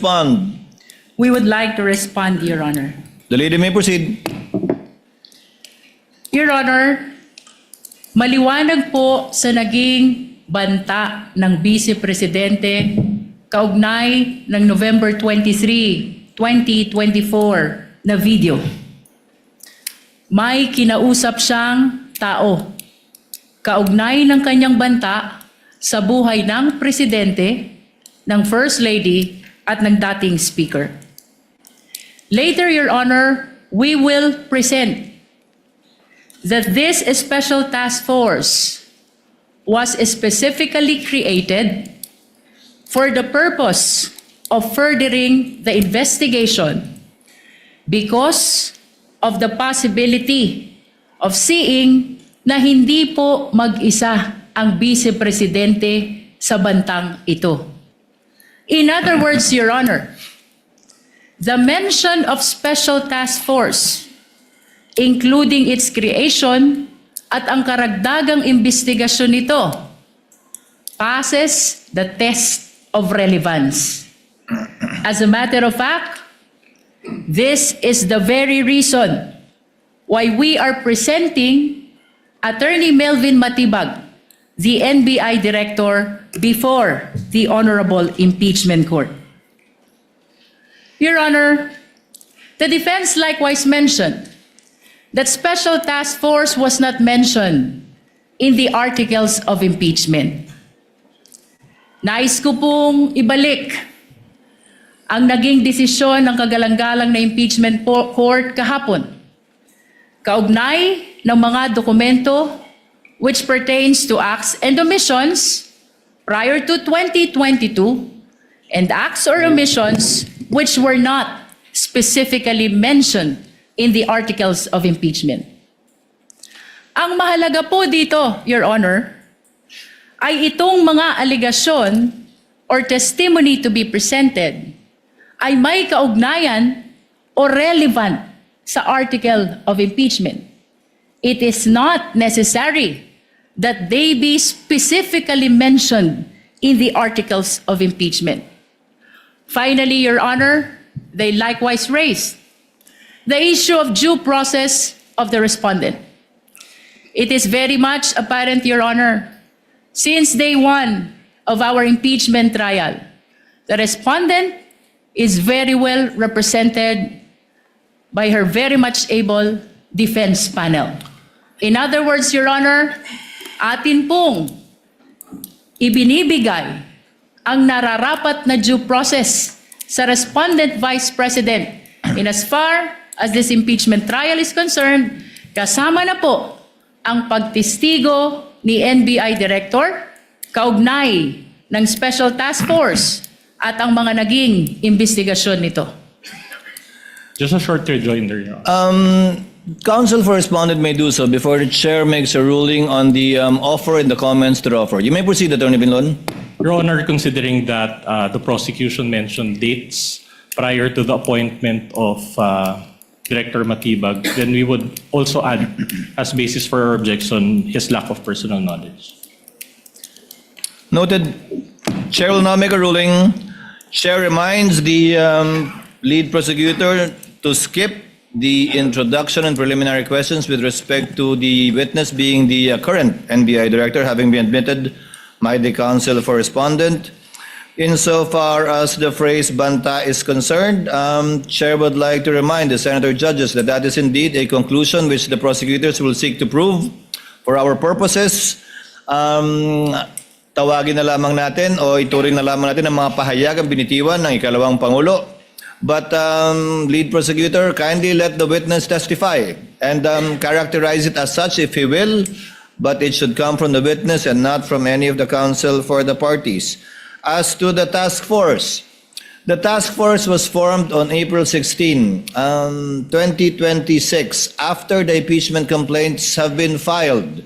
respond? We would like to respond, Your Honor. The lady may proceed. Your Honor, maliwanag po sa naging banta ng Vice Presidente kaugnay ng November 23, 2024 na video. May kinausap siyang tao kaugnay ng kanyang banta sa buhay ng Presidente, ng First Lady at ng dating Speaker. Later, Your Honor, we will present that this special task force was specifically created for the purpose of furthering the investigation because of the possibility of seeing na hindi po mag-isa ang Vice Presidente sa bantang ito. In other words, Your Honor, the mention of special task force, including its creation at ang karagdagang investigasyon nito, passes the test of relevance. As a matter of fact, this is the very reason why we are presenting Attorney Melvin Matibag, the NBI Director, before the Honorable Impeachment Court. Your Honor, the defense likewise mentioned that Special Task Force was not mentioned in the articles of impeachment. Nais ko pong ibalik ang naging desisyon ng kagalang-galang na impeachment court kahapon, kaugnay ng mga dokumento which pertains to acts and omissions prior to 2022 and acts or omissions which were not specifically mentioned in the articles of impeachment. Ang mahalaga po dito, Your Honor, ay itong mga aligasyon or testimony to be presented ay may kaugnayan o relevant sa article of impeachment. It is not necessary that they be specifically mentioned in the articles of impeachment. Finally, Your Honor, they likewise raised the issue of due process of the respondent. It is very much apparent, Your Honor, since day one of our impeachment trial, the respondent is very well represented by her very much able defense panel. In other words, Your Honor, atin pong ibinibigay ang nararapat na due process sa respondent Vice President in as far as this impeachment trial is concerned, kasama na po ang pagtestigo ni NBI Director, kaugnay ng Special Task Force at ang mga naging investigasyon nito. Just a short rejoinder, Your Honor. Counsel for respondent may do so before the chair makes a ruling on the offer and the comments to the offer. You may proceed, Attorney Binlon. Your Honor, considering that the prosecution mentioned dates prior to the appointment of Director Matibag, then we would also add as basis for our objection his lack of personal knowledge. Noted. Chair will now make a ruling. Chair reminds the lead prosecutor to skip the introduction and preliminary questions with respect to the witness being the current NBI Director, having been admitted by the counsel for respondent. Insofar as the phrase banta is concerned, Chair would like to remind the Senator Judges that that is indeed a conclusion which the prosecutors will seek to prove for our purposes. Tawagin na lamang natin o ituring na lamang natin ang mga pahayagang binitiwan ng ikalawang Pangulo. But lead prosecutor, kindly let the witness testify and characterize it as such if he will, but it should come from the witness and not from any of the counsel for the parties. As to the task force was formed on April 16, 2026, after the impeachment complaints have been filed.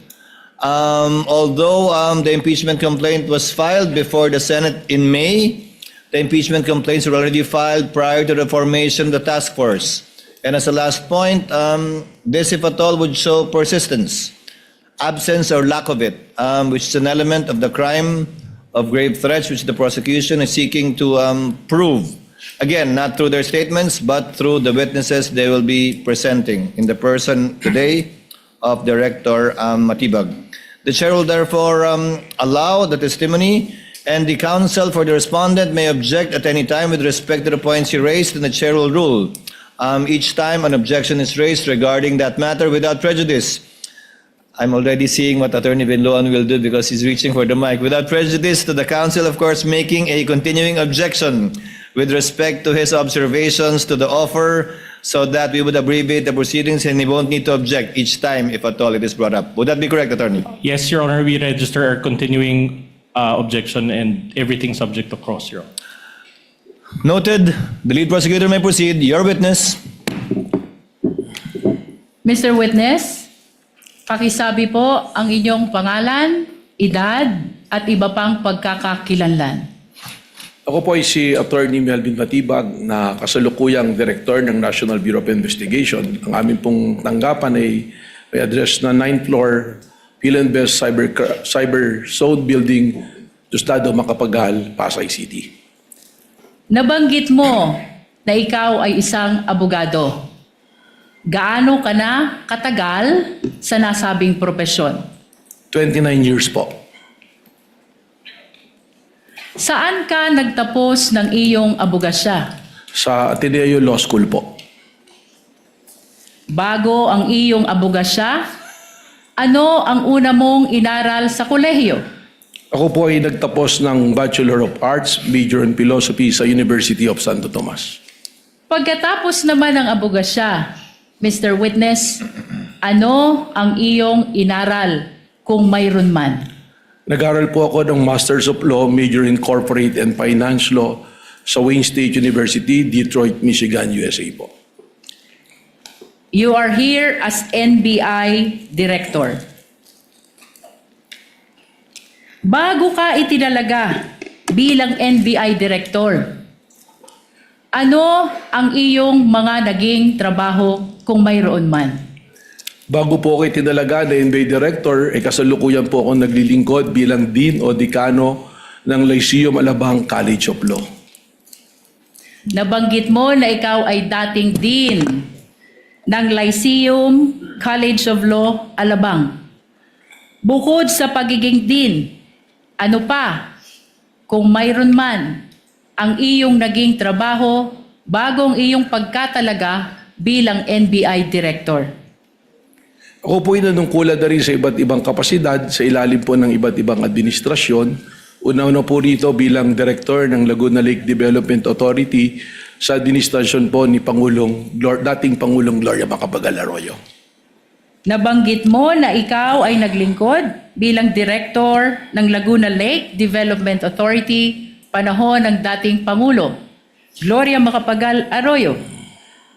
Although the impeachment complaint was filed before the Senate in May, the impeachment complaints were already filed prior to the formation of the task force. And as a last point, this, if at all, would show persistence, absence or lack of it, which is an element of the crime of grave threats which the prosecution is seeking to prove. Again, not through their statements, but through the witnesses they will be presenting in the person today of Director Matibag. The chair will therefore allow the testimony, and the counsel for the respondent may object at any time with respect to the points he raised, and the chair will rule each time an objection is raised regarding that matter without prejudice. I'm already seeing what Attorney Binloan will do because he's reaching for the mic. Without prejudice to the counsel, of course, making a continuing objection with respect to his observations to the offer, so that we would abbreviate the proceedings and he won't need to object each time if at all it is brought up. Would that be correct, Attorney? Yes, Your Honor, we register our continuing objection and everything subject to cross, Your Honor. Noted. The lead prosecutor may proceed. Your witness. Mr. Witness, pakisabi po ang inyong pangalan, edad, at iba pang pagkakakilanlan. Ako po ay si Attorney Melvin Matibag na kasalukuyang Director ng National Bureau of Investigation. Ang aming pong tanggapan ay may address na 9th floor Philinvest Cyber Zone Building, Tostado, Macapagal, Pasay City. Nabanggit mo na ikaw ay isang abogado. Gaano ka na katagal sa nasabing propesyon? 29 years po. Saan ka nagtapos ng iyong abogasya? Sa Ateneo Law School po. Bago ang iyong abogasya, ano ang una mong inaral sa kolehiyo? Ako po ay nagtapos ng Bachelor of Arts, Major in Philosophy sa University of Santo Tomas. Pagkatapos naman ng abogasya, Mr. Witness, ano ang iyong inaral kung mayroon man? Nag-aral po ako ng Masters of Law, Major in Corporate and Finance Law sa Wayne State University, Detroit, Michigan, USA po. You are here as NBI Director. Bago ka itinalaga bilang NBI Director, ano ang iyong mga naging trabaho kung mayroon man? Bago po ako itinalaga na NBA Director, kasalukuyan po akong naglilingkod bilang Dean o Dekano ng Lyceum Alabang College of Law. Nabanggit mo na ikaw ay dating Dean ng Lyceum College of Law, Alabang. Bukod sa pagiging Dean, ano pa, kung mayroon man, ang iyong naging trabaho bago ang iyong pagkatalaga bilang NBI Director? Ako po ay nanungkulan na rin sa iba't ibang kapasidad sa ilalim po ng iba't ibang administrasyon. Una-una po rito bilang Director ng Laguna Lake Development Authority sa administrasyon po ni dating Pangulong Gloria Macapagal Arroyo. Nabanggit mo na ikaw ay naglingkod bilang Director ng Laguna Lake Development Authority panahon ng dating Pangulo, Gloria Macapagal Arroyo.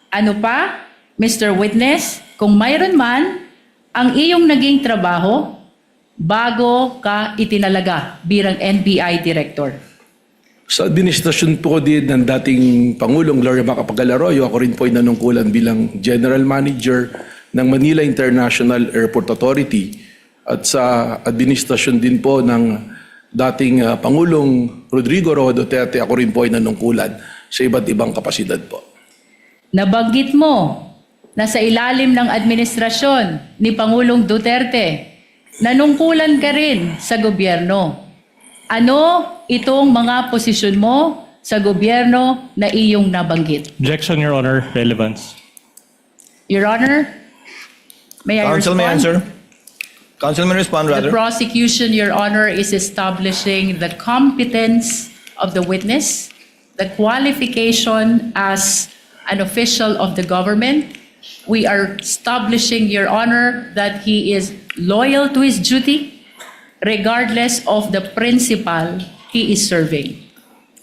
Ano pa, Mr. Witness, kung mayroon man, ang iyong naging trabaho bago ka itinalaga bilang NBI Director? Sa administrasyon po din ng dating Pangulong Gloria Macapagal Arroyo, ako rin po ay nanungkulan bilang General Manager ng Manila International Airport Authority at sa administrasyon din po ng dating Pangulong Rodrigo Roa Duterte, ako rin po ay nanungkulan sa iba't ibang kapasidad po. Nabanggit mo na sa ilalim ng administrasyon ni Pangulong Duterte, nanungkulan ka rin sa gobyerno. Ano itong mga posisyon mo sa gobyerno na iyong nabanggit? Objection, Your Honor. Relevance. Your Honor, may I Counsel may respond? answer. Counsel may respond, The rather. prosecution, Your Honor, is establishing the competence of the witness, the qualification as an official of the government. We are establishing, Your Honor, that he is loyal to his duty regardless of the principal he is serving.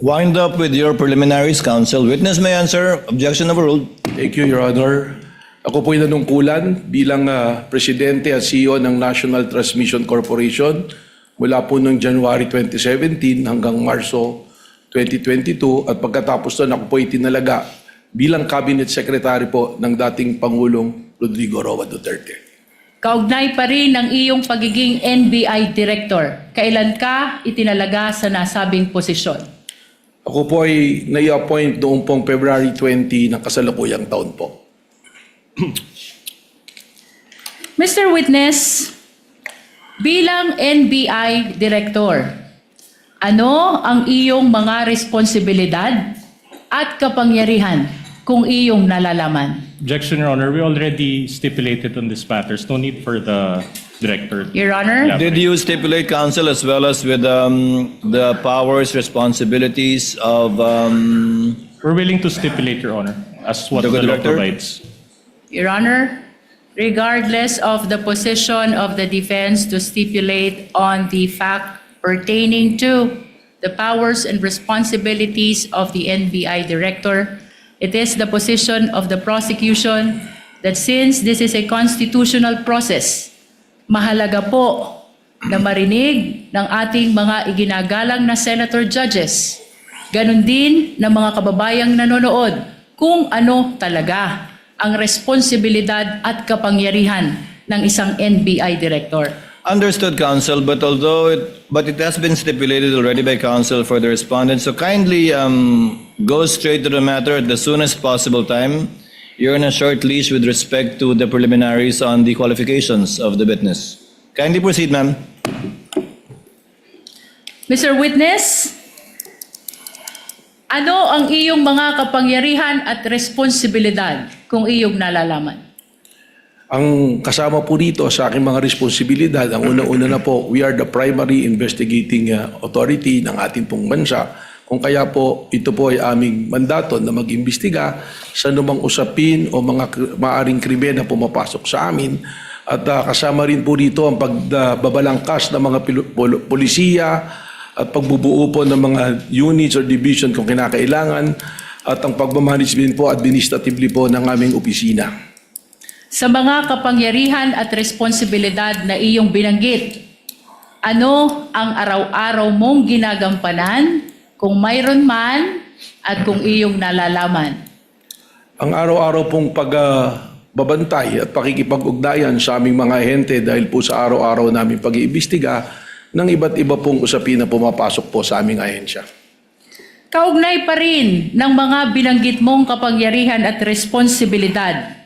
Wind up with your preliminaries, counsel. Witness may answer. Objection overruled. Thank you, Your Honor. Ako po ay nanungkulan bilang Presidente at CEO ng National Transmission Corporation mula po noong January 2017 hanggang Marso 2022 at pagkatapos doon ako po ay tinalaga bilang Cabinet Secretary po ng dating Pangulong Rodrigo Roa Duterte. Kaugnay pa rin ng iyong pagiging NBI Director. Kailan ka itinalaga sa nasabing posisyon? Ako po ay nai-appoint noong pong February 20 ng kasalukuyang taon po. Mr. Witness, bilang NBI Director, ano ang iyong mga responsibilidad at kapangyarihan kung iyong nalalaman? Objection, Your Honor. We already stipulated on this matters. No need for the director. Your Honor? Yeah. Did you stipulate, counsel, as well as with the powers, responsibilities of We're willing to stipulate, Your Honor, as what The the law director? provides. Your Honor, regardless of the position of the defense to stipulate on the fact pertaining to the powers and responsibilities of the NBI Director, it is the position of the prosecution that since this is a constitutional process, mahalaga po na marinig ng ating mga iginagalang na senator judges, ganun din ng mga kababayang nanonood kung ano talaga ang responsibilidad at kapangyarihan ng isang NBI Director. Understood, counsel, but it has been stipulated already by counsel for the respondent. So kindly go straight to the matter at the soonest possible time. You're on a short leash with respect to the preliminaries on the qualifications of the witness. Kindly proceed, ma'am. Mr. Witness, ano ang iyong mga kapangyarihan at responsibilidad kung iyong nalalaman? Ang kasama po dito sa aking mga responsibilidad, ang una-una na po, we are the primary investigating authority ng ating pong bansa. Kung kaya po, ito po ay aming mandato na mag-imbestiga sa anumang usapin o mga maaring krimen na pumapasok sa amin. At kasama rin po dito ang pagbabalangkas ng mga polisiya at pagbubuo po ng mga units or division kung kinakailangan at ang pagmamanage din po administratively po ng aming opisina. Sa mga kapangyarihan at responsibilidad na iyong binanggit, ano ang araw-araw mong ginagampanan kung mayroon man at kung iyong nalalaman? Ang araw-araw pong pagbabantay at pakikipag-ugnayan sa aming mga ahente dahil po sa araw-araw namin pag-iimbestiga ng iba't iba pong usapin na pumapasok po sa aming ahensya. Kaugnay pa rin ng mga binanggit mong kapangyarihan at responsibilidad,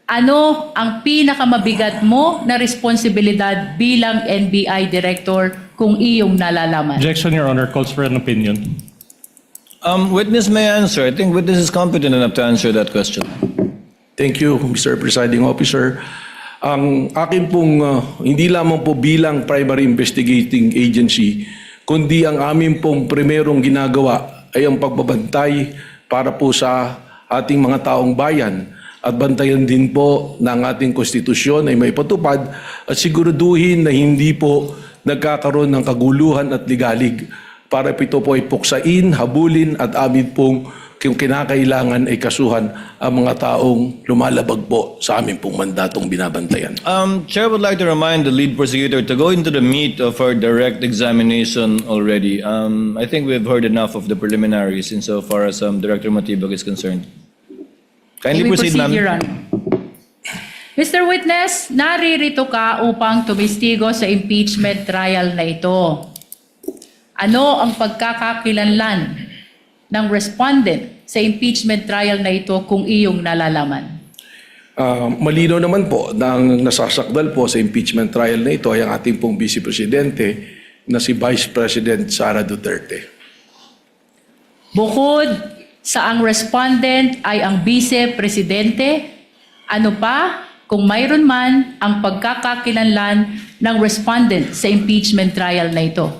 ano ang pinakamabigat mo na responsibilidad bilang NBI Director kung iyong nalalaman? Objection, Your Honor, calls for an opinion. Witness may answer. I think witness is competent enough to answer that question. Thank you, Mr. Presiding Officer. Ang akin pong hindi lamang po bilang primary investigating agency, kundi ang amin pong primerong ginagawa ay ang pagbabantay para po sa ating mga taong bayan at bantayan din po ng ating konstitusyon ay may patupad at siguraduhin na hindi po nagkakaroon ng kaguluhan at ligalig para ito po ay puksain, habulin at amin pong kung kinakailangan ay kasuhan ang mga taong lumalabag po sa amin pong mandatong binabantayan. Chair would like to remind the lead prosecutor to go into the meat of our direct examination already. I think we've heard enough of the preliminaries insofar as Director Matibag is concerned. Kindly May we proceed, ma'am. Your Honor. Mr. Witness, naririto ka upang tumistigo sa impeachment trial na ito. Ano ang pagkakakilanlan ng respondent sa impeachment trial na ito kung iyong nalalaman? Malinaw naman po na ang nasasakdal po sa impeachment trial na ito ay ang ating pong Vice Presidente na si Vice President Sara Duterte. Bukod sa ang respondent ay ang Vice Presidente, ano pa kung mayroon man ang pagkakakilanlan ng respondent sa impeachment trial na ito?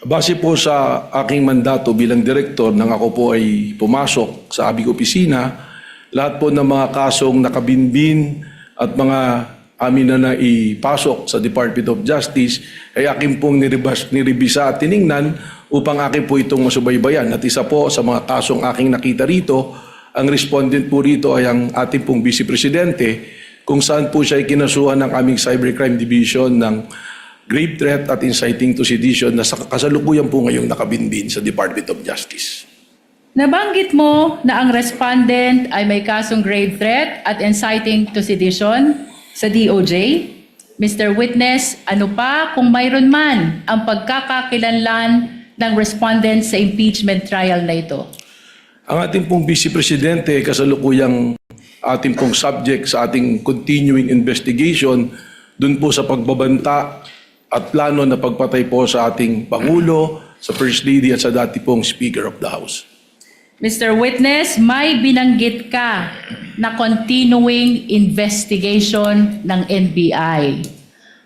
Base po sa aking mandato bilang direktor nang ako po ay pumasok sa aming opisina, lahat po ng mga kasong nakabinbin at mga amin na naipasok sa Department of Justice ay akin pong niribisa at tiningnan upang akin po itong masubaybayan. At isa po sa mga kasong aking nakita rito, ang respondent po rito ay ang ating pong Vice Presidente kung saan po siya ay kinasuhan ng aming Cybercrime Division ng grave threat at inciting to sedition na sa kasalukuyan po ngayong nakabinbin sa Department of Justice. Nabanggit mo na ang respondent ay may kasong grave threat at inciting to sedition sa DOJ. Mr. Witness, ano pa kung mayroon man ang pagkakakilanlan ng respondent sa impeachment trial na ito? Ang ating pong Vice Presidente, kasalukuyang ating pong subject sa ating continuing investigation dun po sa pagbabanta at plano na pagpatay po sa ating Pangulo, sa First Lady at sa dati pong Speaker of the House. Mr. Witness, may binanggit ka na continuing investigation ng NBI.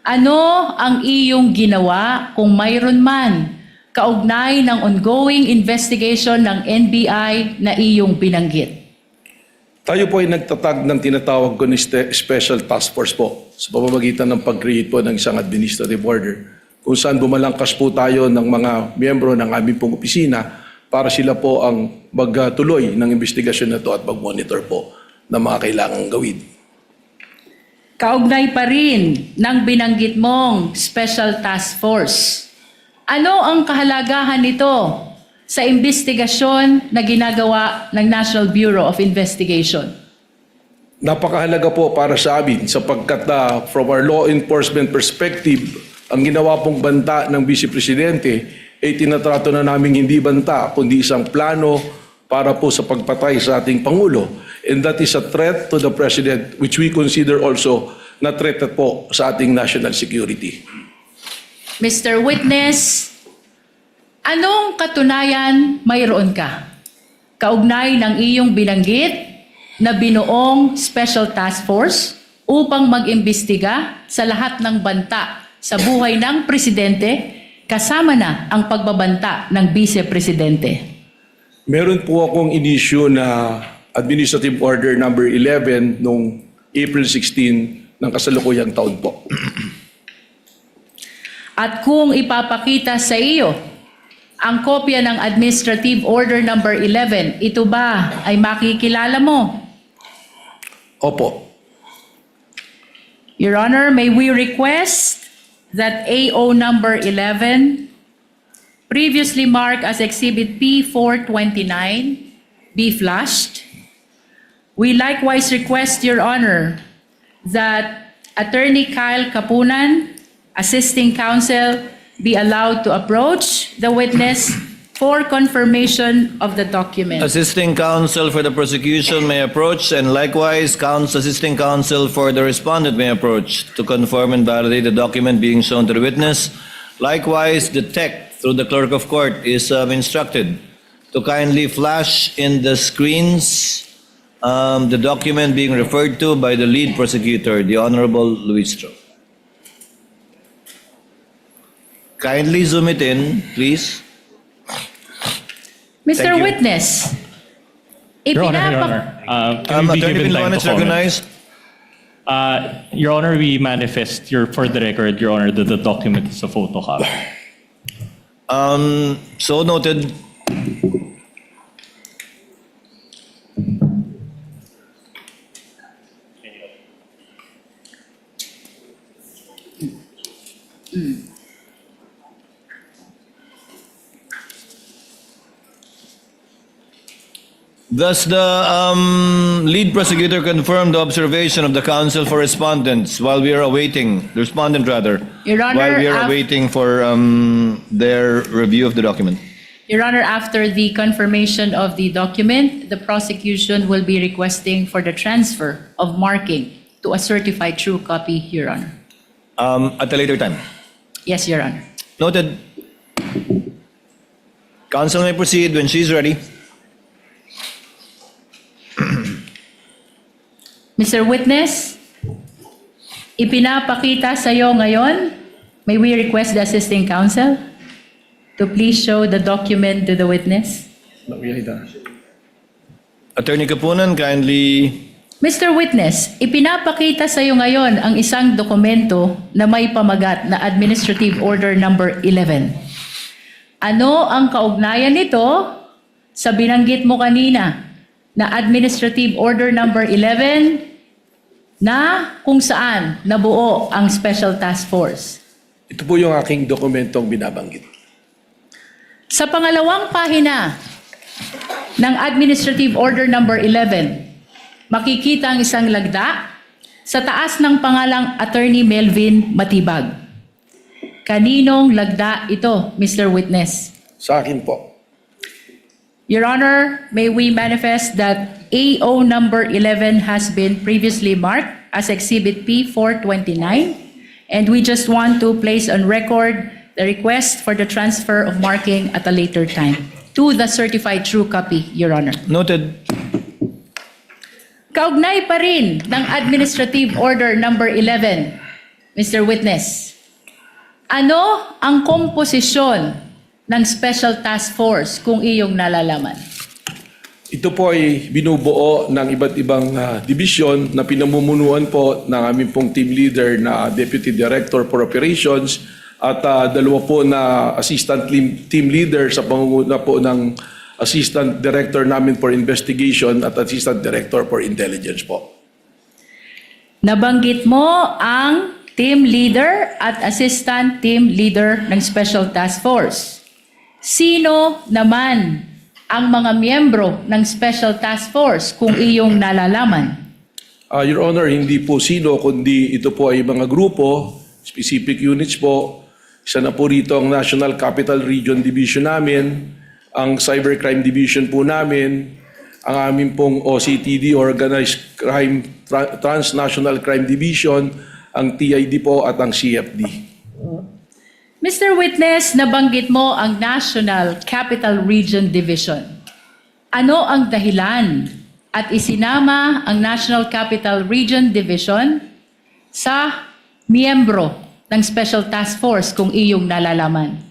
Ano ang iyong ginawa kung mayroon man kaugnay ng ongoing investigation ng NBI na iyong binanggit? Tayo po ay nagtatag ng tinatawag ko ni Special Task Force po sa pamamagitan ng pag-create po ng isang administrative order kung saan bumalangkas po tayo ng mga miyembro ng aming pong opisina para sila po ang magtuloy ng investigasyon na ito at mag-monitor po ng mga kailangang gawin. Kaugnay pa rin ng binanggit mong Special Task Force. Ano ang kahalagahan nito sa investigasyon na ginagawa ng National Bureau of Investigation? Napakahalaga po para sa amin sapagkat from our law enforcement perspective, ang ginawa pong banta ng Vice Presidente ay tinatrato na namin hindi banta kundi isang plano para po sa pagpatay sa ating Pangulo. And that is a threat to the President which we consider also na threat po sa ating national security. Mr. Witness, anong katunayan mayroon ka? Kaugnay ng iyong binanggit na binuong Special Task Force upang mag-imbestiga sa lahat ng banta sa buhay ng Presidente, kasama na ang pagbabanta ng Vice Presidente. Meron po akong inisyu na Administrative Order number 11 noong April 16 ng kasalukuyang taon po. At kung ipapakita sa iyo ang kopya ng Administrative Order number 11, ito ba ay makikilala mo? Opo. Your Honor, may we request that AO number 11, previously marked as Exhibit P429, be flashed. We likewise request, Your Honor, that Attorney Kyle Kapunan, Assisting Counsel, be allowed to approach the witness for confirmation of the document. Assisting counsel for the prosecution may approach, and likewise, assisting counsel for the respondent may approach to confirm and validate the document being shown to the witness. Likewise, the tech, through the clerk of court, is instructed to kindly flash in the screens the document being referred to by the lead prosecutor, the Honorable Luis Tro. Kindly zoom it in, please. Mr. Thank you. Witness, Your Honor, can we be Attorney given time Binloan is to comment? recognized. Your Honor, we manifest for the record, Your Honor, that the document is a photocopy. So noted. Thus, the lead prosecutor confirmed the observation of the counsel for respondents while we are awaiting, the respondent rather, Your Honor, while we are awaiting for their review of the document. Your Honor, after the confirmation of the document, the prosecution will be requesting for the transfer of marking to a certified true copy, Your Honor. At a later time. Yes, Your Honor. Noted. Counsel may proceed when she's ready. Mr. Witness, ipinapakita sa iyo ngayon, may we request the assisting counsel to please show the document to the witness? Attorney Kapunan, kindly. Mr. Witness, ipinapakita sa iyo ngayon ang isang dokumento na may pamagat na Administrative Order number 11. Ano ang kaugnayan nito sa binanggit mo kanina na Administrative Order number 11 na kung saan nabuo ang Special Task Force? Ito po yung aking dokumentong binabanggit. Sa pangalawang pahina ng Administrative Order number 11, makikita ang isang lagda sa taas ng pangalang Attorney Melvin Matibag. Kaninong lagda ito, Mr. Witness? Sa akin po. Your Honor, may we manifest that AO number 11 has been previously marked as Exhibit P 429, and we just want to place on record the request for the transfer of marking at a later time to the certified true copy, Your Honor. Noted. Kaugnay pa rin ng Administrative Order number 11, Mr. Witness. Ano ang komposisyon ng Special Task Force kung iyong nalalaman? Ito po ay binubuo ng iba't ibang division na pinamumunuan po ng aming pong team leader na Deputy Director for Operations at dalawa po na assistant team leader sa pangunguna po ng Assistant Director namin for Investigation at Assistant Director for Intelligence po. Nabanggit mo ang team leader at assistant team leader ng Special Task Force. Sino naman ang mga miyembro ng Special Task Force kung iyong nalalaman? Your Honor, hindi po sino, kundi ito po ay mga grupo, specific units po. Isa na po rito ang National Capital Region Division namin, ang Cybercrime Division po namin, ang aming pong OCTD, Organized Crime, Transnational Crime Division, ang TID po at ang CFD. Mr. Witness, nabanggit mo ang National Capital Region Division. Ano ang dahilan at isinama ang National Capital Region Division sa miyembro ng Special Task Force kung iyong nalalaman?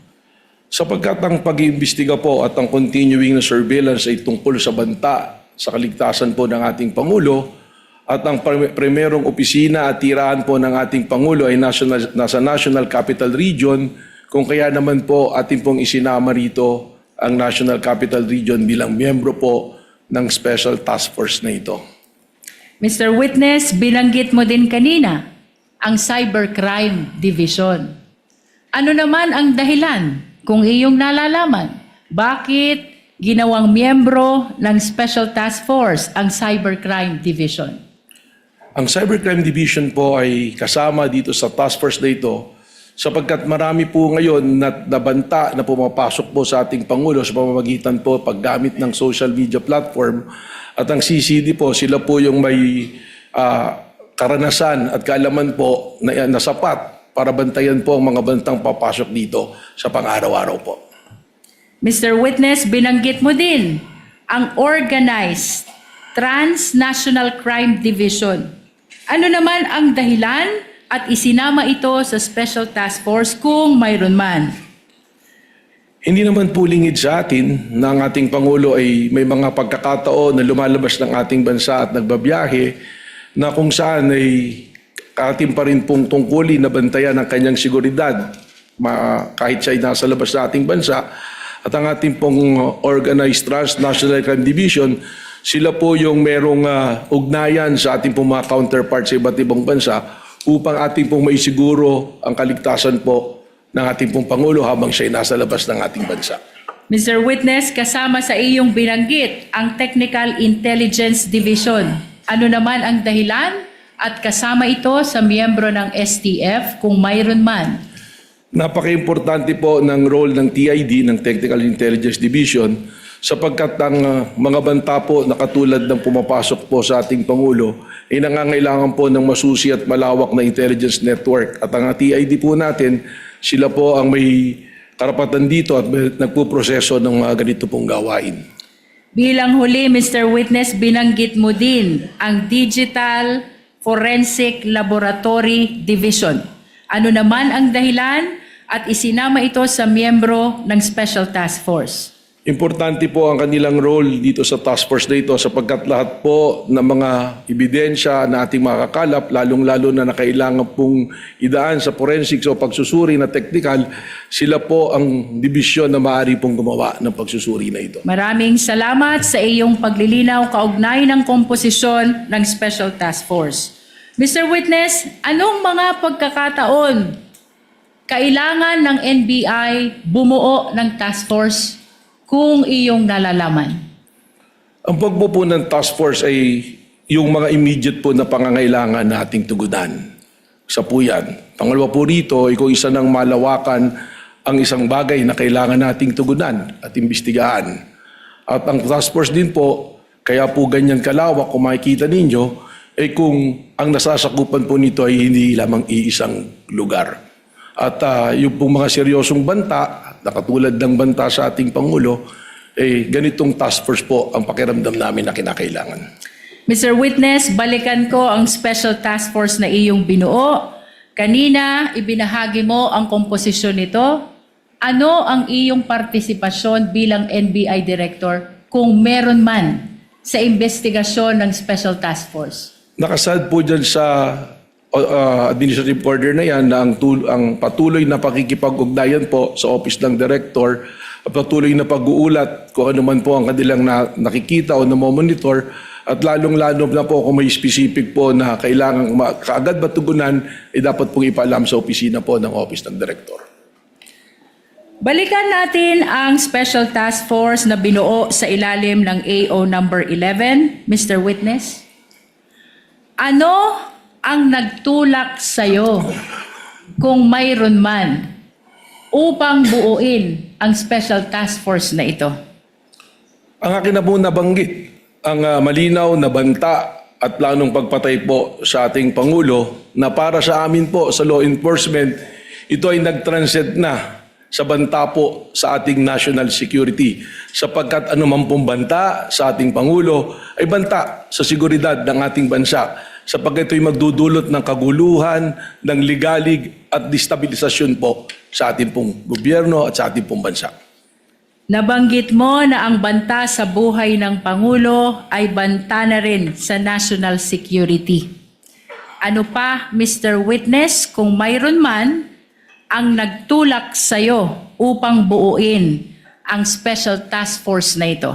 Sapagkat ang pag-iimbestiga po at ang continuing na surveillance ay tungkol sa banta sa kaligtasan po ng ating Pangulo at ang primerong opisina at tirahan po ng ating Pangulo ay nasa National Capital Region, kung kaya naman po ating pong isinama rito ang National Capital Region bilang miyembro po ng Special Task Force na ito. Mr. Witness, binanggit mo din kanina ang Cybercrime Division. Ano naman ang dahilan kung iyong nalalaman? Bakit ginawang miyembro ng Special Task Force ang Cybercrime Division? Ang Cybercrime Division po ay kasama dito sa task force na ito sapagkat marami po ngayon na nabanta na pumapasok po sa ating Pangulo sa pamamagitan po paggamit ng social media platform at ang CCD po, sila po yung may karanasan at kaalaman po na sapat para bantayan po ang mga bantang papasok dito sa pang-araw-araw po. Mr. Witness, binanggit mo din ang Organized Transnational Crime Division. Ano naman ang dahilan at isinama ito sa Special Task Force kung mayroon man? Hindi naman po lingid sa atin na ang ating Pangulo ay may mga pagkakataon na lumalabas ng ating bansa at nagbabiyahe na kung saan ay ating pa rin pong tungkulin na bantayan ang kanyang seguridad kahit siya ay nasa labas sa ating bansa. At ang ating pong Organized Transnational Crime Division, sila po yung merong ugnayan sa ating pong mga counterparts sa iba't ibang bansa upang ating pong maisiguro ang kaligtasan po ng ating pong Pangulo habang siya ay nasa labas ng ating bansa. Mr. Witness, kasama sa iyong binanggit ang Technical Intelligence Division. Ano naman ang dahilan at kasama ito sa miyembro ng STF kung mayroon man? Napaka-importante po ng role ng TID, ng Technical Intelligence Division, sapagkat ang mga banta po na katulad ng pumapasok po sa ating Pangulo ay nangangailangan po ng masusi at malawak na intelligence network. At ang TID po natin, sila po ang may karapatan dito at nagpuproseso ng mga ganito pong gawain. Bilang huli, Mr. Witness, binanggit mo din ang Digital Forensic Laboratory Division. Ano naman ang dahilan at isinama ito sa miyembro ng Special Task Force? Importante po ang kanilang role dito sa task force na ito sapagkat lahat po ng mga ebidensya na ating makakalap, lalong-lalo na nakailangan pong idaan sa forensics o pagsusuri na technical, sila po ang dibisyon na maaari pong gumawa ng pagsusuri na ito. Maraming salamat sa iyong paglilinaw kaugnay ng komposisyon ng Special Task Force. Mr. Witness, anong mga pagkakataon kailangan ng NBI bumuo ng task force kung iyong nalalaman? Ang pagbuo ng task force ay yung mga immediate po na pangangailangan nating tugunan. Isa po yan. Pangalawa po rito ay kung isa ng malawakan ang isang bagay na kailangan nating tugunan at imbestigahan. At ang task force din po, kaya po ganyan kalawak kung makikita ninyo, kung ang nasasakupan po nito ay hindi lamang iisang lugar. At yung pong mga seryosong banta, na katulad ng banta sa ating Pangulo, ganitong task force po ang pakiramdam namin na kinakailangan. Mr. Witness, balikan ko ang special task force na iyong binuo. Kanina, ibinahagi mo ang komposisyon nito. Ano ang iyong partisipasyon bilang NBI Director kung meron man sa investigasyon ng special task force? Nakasad po dyan sa administrative order na yan na ang patuloy na pakikipag-ugnayan po sa Office ng Director, patuloy na pag-uulat kung ano man po ang kanilang nakikita o namomonitor, at lalong-lalo na po kung may specific po na kailangang kaagad matugunan, dapat pong ipaalam sa opisina po ng Office ng Director. Balikan natin ang special task force na binuo sa ilalim ng AO number 11, Mr. Witness. Ano ang nagtulak sa'yo kung mayroon man upang buuin ang special task force na ito? Ang akin na po nabanggit, ang malinaw na banta at planong pagpatay po sa ating Pangulo na para sa amin po sa law enforcement, ito ay nag-transcend na sa banta po sa ating national security. Sapagkat anuman pong banta sa ating Pangulo ay banta sa seguridad ng ating bansa. Sapagkat ito'y magdudulot ng kaguluhan, ng ligalig at destabilisasyon po sa ating pong gobyerno at sa ating pong bansa. Nabanggit mo na ang banta sa buhay ng Pangulo ay banta na rin sa national security. Ano pa, Mr. Witness, kung mayroon man ang nagtulak sa'yo upang buuin ang special task force na ito?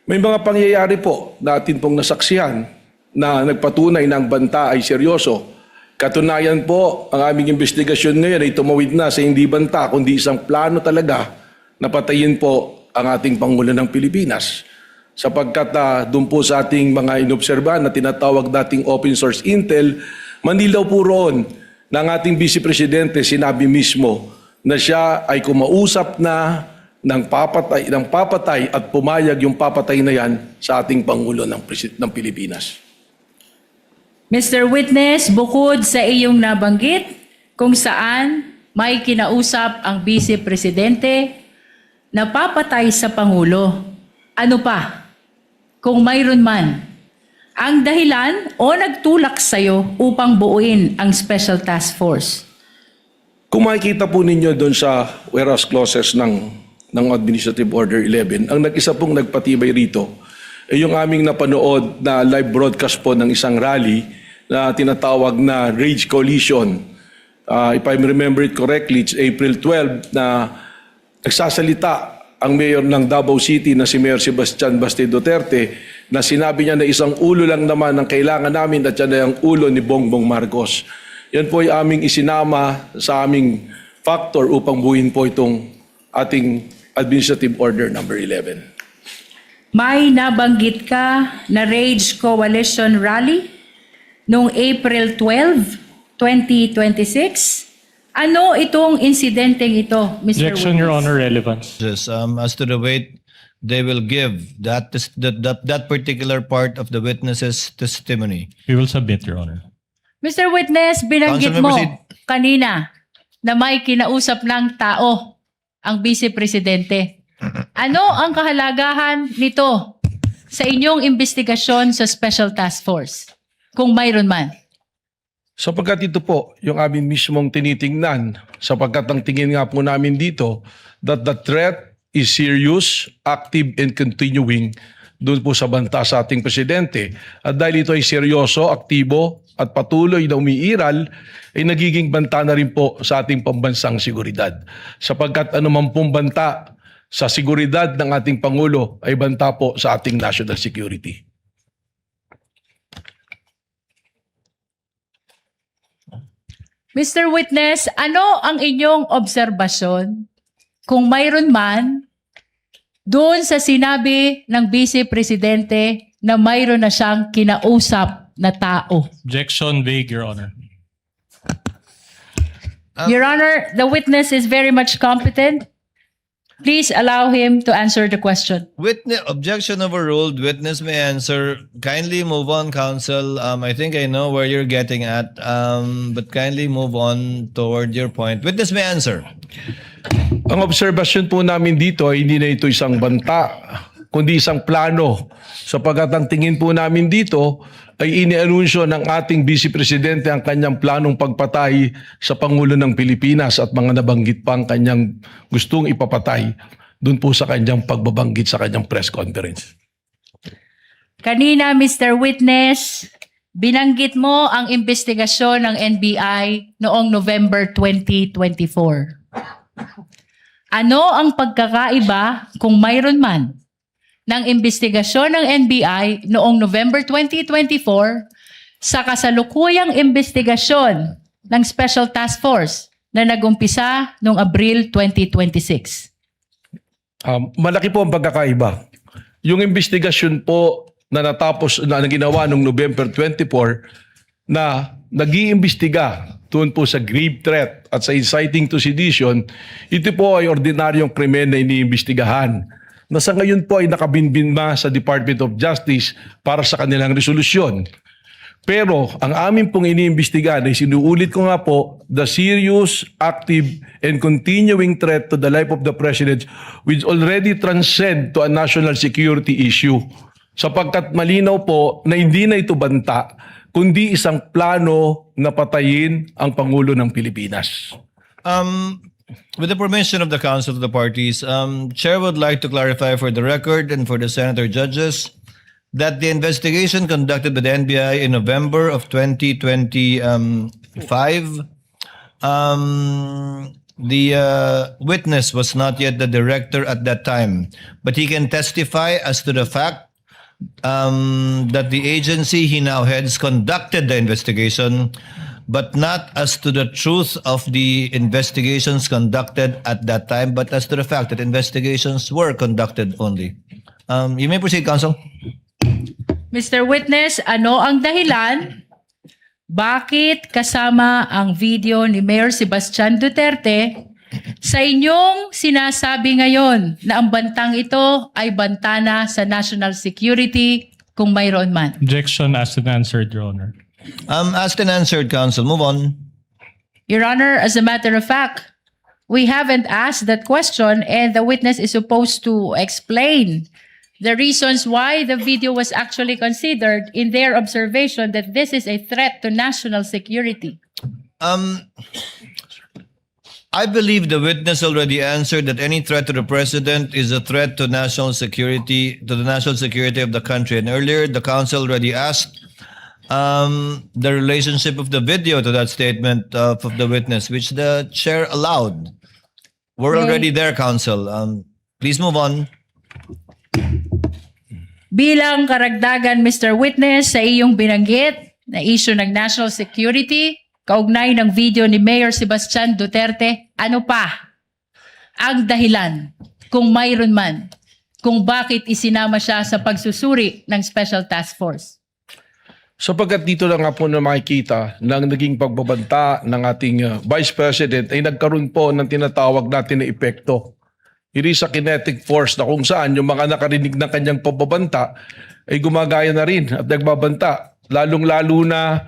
May mga pangyayari po na atin pong nasaksihan na nagpatunay na ang banta ay seryoso. Katunayan po, ang aming investigasyon ngayon ay tumawid na sa hindi banta, kundi isang plano talaga na patayin po ang ating Pangulo ng Pilipinas. Sapagkat doon po sa ating mga inobserbahan na tinatawag dating open source intel, manilaw po roon na ang ating Vice Presidente sinabi mismo na siya ay kumausap na ng papatay at pumayag yung papatay na yan sa ating Pangulo ng Pilipinas. Mr. Witness, bukod sa iyong nabanggit kung saan may kinausap ang Vice Presidente na papatay sa Pangulo, ano pa kung mayroon man ang dahilan o nagtulak sa'yo upang buuin ang special task force? Kung makikita po ninyo doon sa whereas clauses ng Administrative Order 11, ang nag-isa pong nagpatibay rito ay yung aming napanood na live broadcast po ng isang rally na tinatawag na Rage Coalition. If I remember it correctly, it's April 12 na nagsasalita ang mayor ng Davao City na si Mayor Sebastian Basti Duterte na sinabi niya na isang ulo lang naman ang kailangan namin at yan ay ang ulo ni Bongbong Marcos. Yan po ay aming isinama sa aming factor upang buuin po itong ating Administrative Order number 11. May nabanggit ka na Rage Coalition Rally noong April 12, 2026. Ano itong insidenteng ito, Mr. Objection, Your Witness? Honor, relevance. As to the weight they will give that particular part of the witness's testimony. We will submit, Your Honor. Mr. Witness, binanggit Councilman, mo proceed. kanina na may kinausap ng tao ang Vice Presidente. Ano ang kahalagahan nito sa inyong investigasyon sa Special Task Force? Kung mayroon man. Sapagkat ito po yung amin mismong tinitingnan, sapagkat ang tingin nga po namin dito that the threat is serious, active, and continuing doon po sa banta sa ating presidente. At dahil ito ay seryoso, aktibo, at patuloy na umiiral, ay nagiging banta na rin po sa ating pambansang seguridad. Sapagkat anuman pong banta sa seguridad ng ating Pangulo ay banta po sa ating national security. Mr. Witness, ano ang inyong obserbasyon kung mayroon man doon sa sinabi ng Vice Presidente na mayroon na siyang kinausap na tao? Objection, vague, Your Honor. Your Honor, the witness is very much competent. Please allow him to answer the question. Objection overruled. Witness may answer. Kindly move on, counsel. I think I know where you're getting at, but kindly move on toward your point. Witness may answer. Ang obserbasyon po namin dito ay hindi na ito isang banta, kundi isang plano. Sapagkat ang tingin po namin dito ay inianunsyo ng ating Vice Presidente ang kanyang planong pagpatay sa Pangulo ng Pilipinas at mga nabanggit pang kanyang gustong ipapatay doon po sa kanyang pagbabanggit sa kanyang press conference. Kanina, Mr. Witness, binanggit mo ang investigasyon ng NBI noong November 2024. Ano ang pagkakaiba, kung mayroon man, ng investigasyon ng NBI noong November 2024 sa kasalukuyang investigasyon ng Special Task Force na nag-umpisa noong Abril 2026? Malaki po ang pagkakaiba. Yung investigasyon po na natapos na ginawa noong November 24 na nag-iimbestiga doon po sa grave threat at sa inciting to sedition, ito po ay ordinaryong krimen na iniimbestigahan na sa ngayon po ay nakabinbinma sa Department of Justice para sa kanilang resolusyon. Pero ang amin pong iniimbestigahan ay sinuulit ko nga po, the serious, active, and continuing threat to the life of the President which already transcend to a national security issue. Sapagkat malinaw po na hindi na ito banta, kundi isang plano na patayin ang Pangulo ng Pilipinas. With the permission of the Council of the Parties, Chair would like to clarify for the record and for the Senator judges that the investigation conducted by the NBI in November of 2025, the witness was not yet the director at that time, but he can testify as to the fact that the agency he now heads conducted the investigation, but not as to the truth of the investigations conducted at that time, but as to the fact that investigations were conducted only. You may proceed, Counsel. Mr. Witness, ano ang dahilan bakit kasama ang video ni Mayor Sebastian Duterte sa inyong sinasabi ngayon na ang bantang ito ay banta na sa national security kung mayroon man? Objection asked and answered, Your Honor. Asked and answered, Counsel. Move on. Your Honor, as a matter of fact, we haven't asked that question and the witness is supposed to explain the reasons why the video was actually considered in their observation that this is a threat to national security. I believe the witness already answered that any threat to the President is a threat to national security, to the national security of the country. And earlier, the Council already asked the relationship of the video to that statement of the witness, which the Chair allowed. We're already there, Counsel. Please move on. Bilang karagdagan, Mr. Witness, sa iyong binanggit na issue ng national security, kaugnay ng video ni Mayor Sebastian Duterte, ano pa ang dahilan, kung mayroon man, kung bakit isinama siya sa pagsusuri ng Special Task Force? Sapagkat dito lang nga po na makikita ng naging pagbabanta ng ating Vice President ay nagkaroon po ng tinatawag natin na epekto. It is a kinetic force na kung saan yung mga nakarinig ng kanyang pagbabanta ay gumagaya na rin at nagbabanta. Lalong-lalo na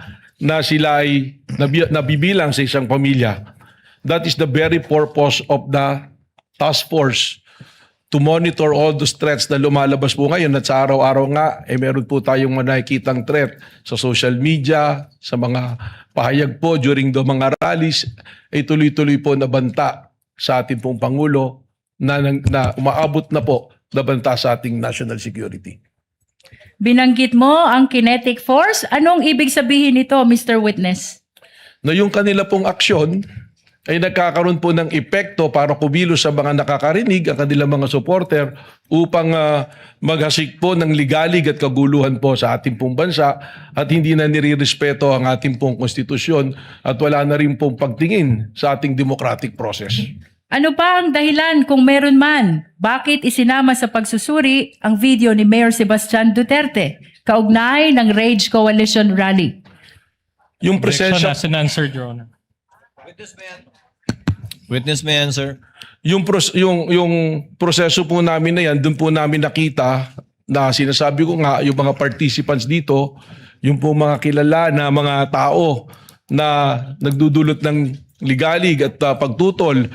sila ay nabibilang sa isang pamilya. That is the very purpose of the task force, to monitor all those threats na lumalabas po ngayon at sa araw-araw nga, meron po tayong nakikitang threat sa social media, sa mga pahayag po during the mga rallies, ay tuloy-tuloy po na banta sa ating pong Pangulo na umaabot na po na banta sa ating national security. Binanggit mo ang kinetic force. Anong ibig sabihin nito, Mr. Witness? Na yung kanila pong aksyon ay nagkakaroon po ng epekto para kumilos sa mga nakakarinig, ang kanilang mga supporter, upang maghasik po ng ligalig at kaguluhan po sa ating pong bansa at hindi na nirirespeto ang ating pong konstitusyon at wala na rin pong pagtingin sa ating democratic process. Ano pa ang dahilan, kung meron man, bakit isinama sa pagsusuri ang video ni Mayor Sebastian Duterte kaugnay ng Rage Coalition Rally? Yung Objection presensya asked and answered, Your Honor. Witness may Witness may answer. Yung proseso po namin na yan, doon po namin nakita na sinasabi ko nga, yung mga participants dito, yung po mga kilala na mga tao na nagdudulot ng ligalig at pagtutol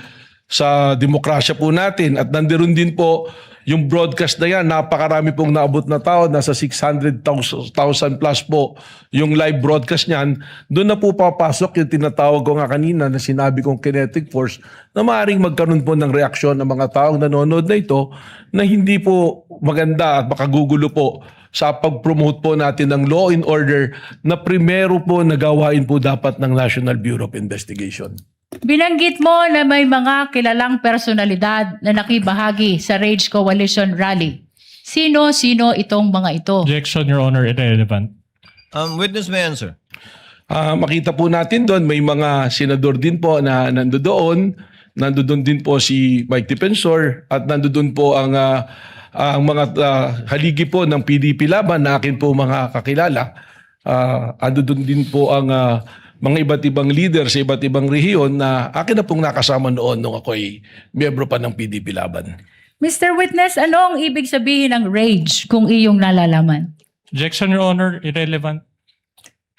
sa demokrasya po natin. At nandiyan din po yung broadcast na yan, napakarami pong naabot na tao, nasa 600,000 plus po yung live broadcast niyan. Doon na po papasok yung tinatawag ko nga kanina na sinabi kong kinetic force na maaaring magkaroon po ng reaksyon ng mga taong nanonood na ito na hindi po maganda at makagugulo po sa pag-promote po natin ng law and order na primero po nagawain po dapat ng National Bureau of Investigation. Binanggit mo na may mga kilalang personalidad na nakibahagi sa Rage Coalition Rally. Sino-sino itong mga ito? Objection, Your Honor, irrelevant. Witness may answer. Makita po natin doon, may mga senador din po na nandoon. Nandoon din po si Mike Defensor at nandoon po ang mga haligi po ng PDP Laban na akin po mga kakilala. Nandoon din po ang mga iba't ibang leader sa iba't ibang rehiyon na akin na pong nakasama noon nung ako ay miyembro pa ng PDP Laban. Mr. Witness, ano ang ibig sabihin ng rage kung iyong nalalaman? Objection, Your Honor, irrelevant.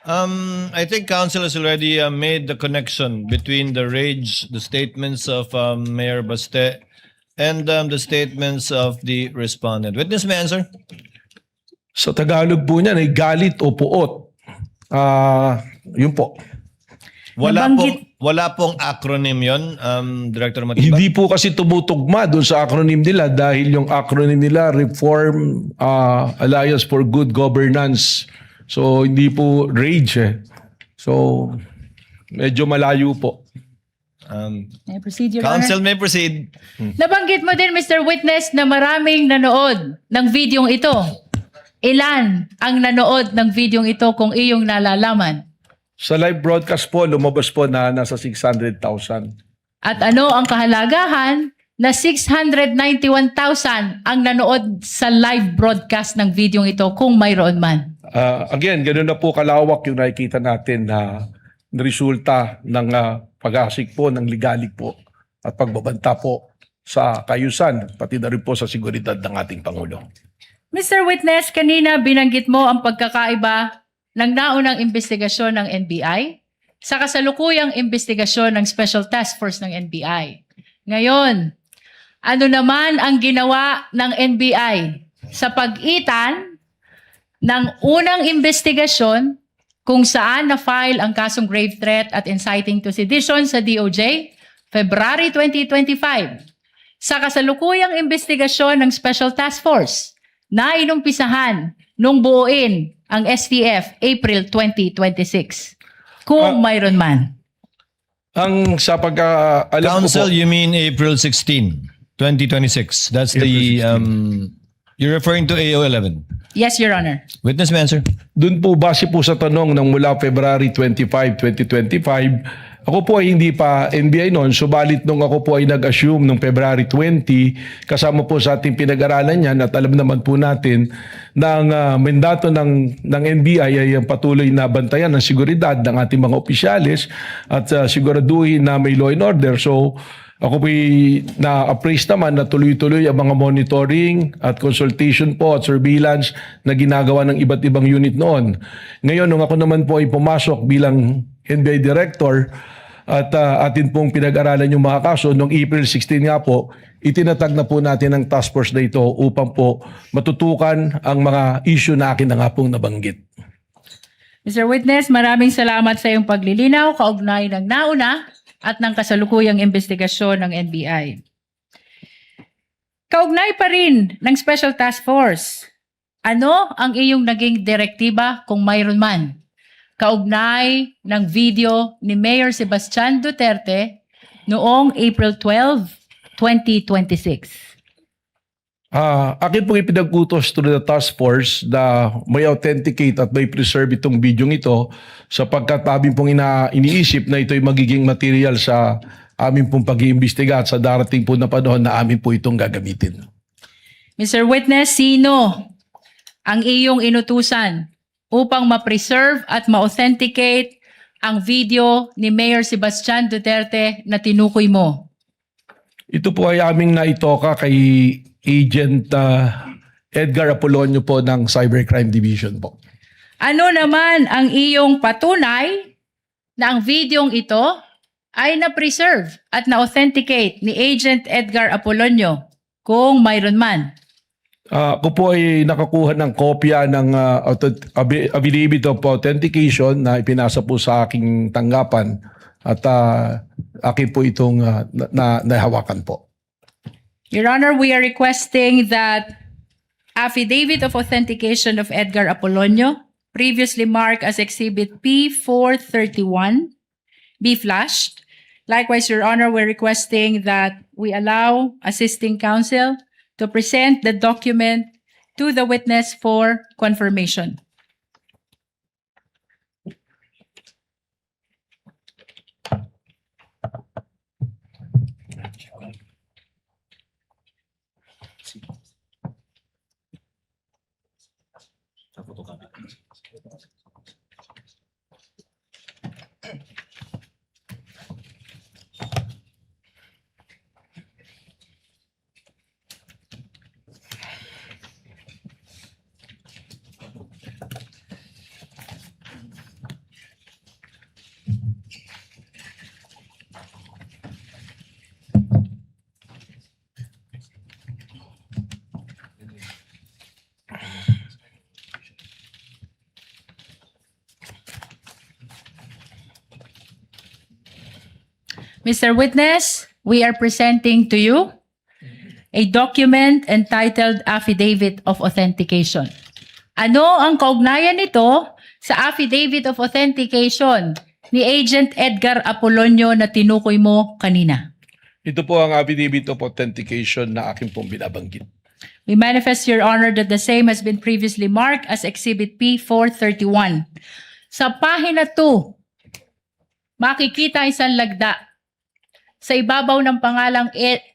I think counsel has already made the connection between the rage, the statements of Mayor Baste, and the statements of the respondent. Witness may answer. Sa Tagalog po niyan ay galit o puot. Yun po. Wala pong acronym yon, Director Matibag. Hindi po kasi tumutugma doon sa acronym nila dahil yung acronym nila Reform Alliance for Good Governance. So hindi po RAGE eh. So medyo malayo po. May proceed, Your Honor. Counsel may proceed. Nabanggit mo din, Mr. Witness, na maraming nanood ng videong ito. Ilan ang nanood ng videong ito kung iyong nalalaman? Sa live broadcast po, lumabas po na nasa 600,000. At ano ang kahalagahan na 691,000 ang nanood sa live broadcast ng videong ito kung mayroon man? Again, ganoon na po kalawak yung nakikita natin na resulta ng pag-asik po ng ligalig po at pagbabanta po sa kayusan, pati na rin po sa seguridad ng ating Pangulo. Mr. Witness, kanina binanggit mo ang pagkakaiba ng naunang investigasyon ng NBI sa kasalukuyang investigasyon ng Special Task Force ng NBI. Ngayon, ano naman ang ginawa ng NBI sa pagitan ng unang investigasyon kung saan na-file ang kasong grave threat at inciting to sedition sa DOJ, February 2025, sa kasalukuyang investigasyon ng Special Task Force na inumpisahan nung buuin ang STF April 2026. Kung mayroon man. Ang sa pagkaalam ko Counsel, po, you mean April 16, 2026. That's the, you're referring to AO11. Yes, Your Honor. Witness may answer. doon po base po sa tanong ng mula February 25, 2025, ako po ay hindi pa NBI noon, subalit nung ako po ay nag-assume nung February 20, kasama po sa ating pinag-aralan yan at alam naman po natin na ang mandato ng NBI ay ang patuloy na bantayan ng seguridad ng ating mga opisyalis at siguraduhin na may law and order. So ako po na-appraise naman na tuloy-tuloy ang mga monitoring at consultation po at surveillance na ginagawa ng iba't ibang unit noon. Ngayon, nung ako naman po ay pumasok bilang NBI Director at atin pong pinag-aralan yung mga kaso, noong April 16 nga po, itinatag na po natin ang task force na ito upang po matutukan ang mga issue na akin na nga pong nabanggit. Mr. Witness, maraming salamat sa iyong paglilinaw, kaugnay ng nauna at ng kasalukuyang investigasyon ng NBI. Kaugnay pa rin ng Special Task Force, ano ang iyong naging direktiba kung mayroon man? Kaugnay ng video ni Mayor Sebastian Duterte noong April 12, 2026. Akin pong ipinag-utos through the task force na may authenticate at may preserve itong video ito sapagkat amin pong iniisip na ito'y magiging material sa amin pong pag-iimbestiga at sa darating po na panahon na amin po itong gagamitin. Mr. Witness, sino ang iyong inutusan upang ma-preserve at ma-authenticate ang video ni Mayor Sebastian Duterte na tinukoy mo? Ito po ay aming naitoka kay Agent Edgar Apolonio po ng Cybercrime Division po. Ano naman ang iyong patunay na ang videong ito ay na-preserve at na-authenticate ni Agent Edgar Apolonio kung mayroon man? Ako po ay nakakuha ng kopya ng affidavit of authentication na ipinasa po sa aking tanggapan at akin po itong nahawakan po. Your Honor, we are requesting that affidavit of authentication of Edgar Apolonio, previously marked as Exhibit P431, be flashed. Likewise, Your Honor, we're requesting that we allow assisting counsel to present the document to the witness for confirmation. Mr. Witness, we are presenting to you a document entitled Affidavit of Authentication. Ano ang kaugnayan nito sa Affidavit of Authentication ni Agent Edgar Apolonio na tinukoy mo kanina? Ito po ang affidavit of authentication na akin pong binabanggit. We manifest, Your Honor, that the same has been previously marked as Exhibit P431. Sa pahina 2, makikita isang lagda sa ibabaw ng pangalang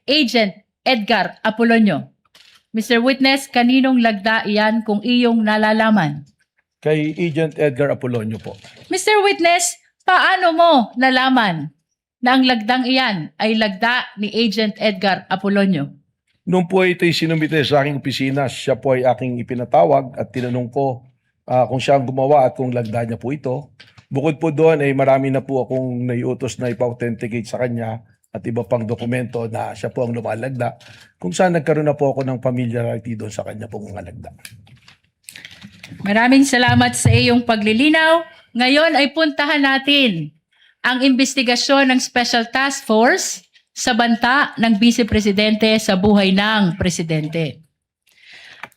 Agent Edgar Apolonio. Mr. Witness, kaninong lagda iyan kung iyong nalalaman? Kay Agent Edgar Apolonio po. Mr. Witness, paano mo nalaman na ang lagdang iyan ay lagda ni Agent Edgar Apolonio? Noong po ito'y sinumite sa aking opisina, siya po ay aking ipinatawag at tinanong ko kung siya ang gumawa at kung lagda niya po ito. Bukod po doon ay marami na po akong naiutos na ipa-authenticate sa kanya at iba pang dokumento na siya po ang lumalagda kung saan nagkaroon na po ako ng familiarity doon sa kanya pong mga lagda. Maraming salamat sa iyong paglilinaw. Ngayon ay puntahan natin ang investigasyon ng Special Task Force sa banta ng Vice Presidente sa buhay ng Presidente.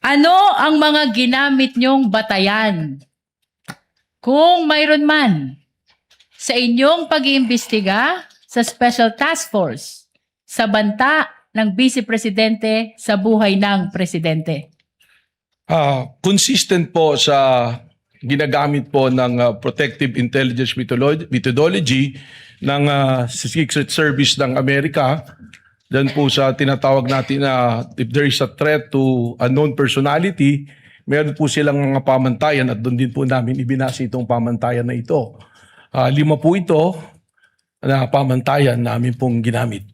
Ano ang mga ginamit niyong batayan? Kung mayroon man sa inyong pag-iimbestiga sa Special Task Force sa banta ng Vice Presidente sa buhay ng Presidente. Consistent po sa ginagamit po ng Protective Intelligence Methodology ng Secret Service ng Amerika. Then po sa tinatawag natin na if there is a threat to unknown personality, meron po silang mga pamantayan at doon din po namin ibinasa itong pamantayan na ito. 5 po ito na pamantayan namin pong ginamit.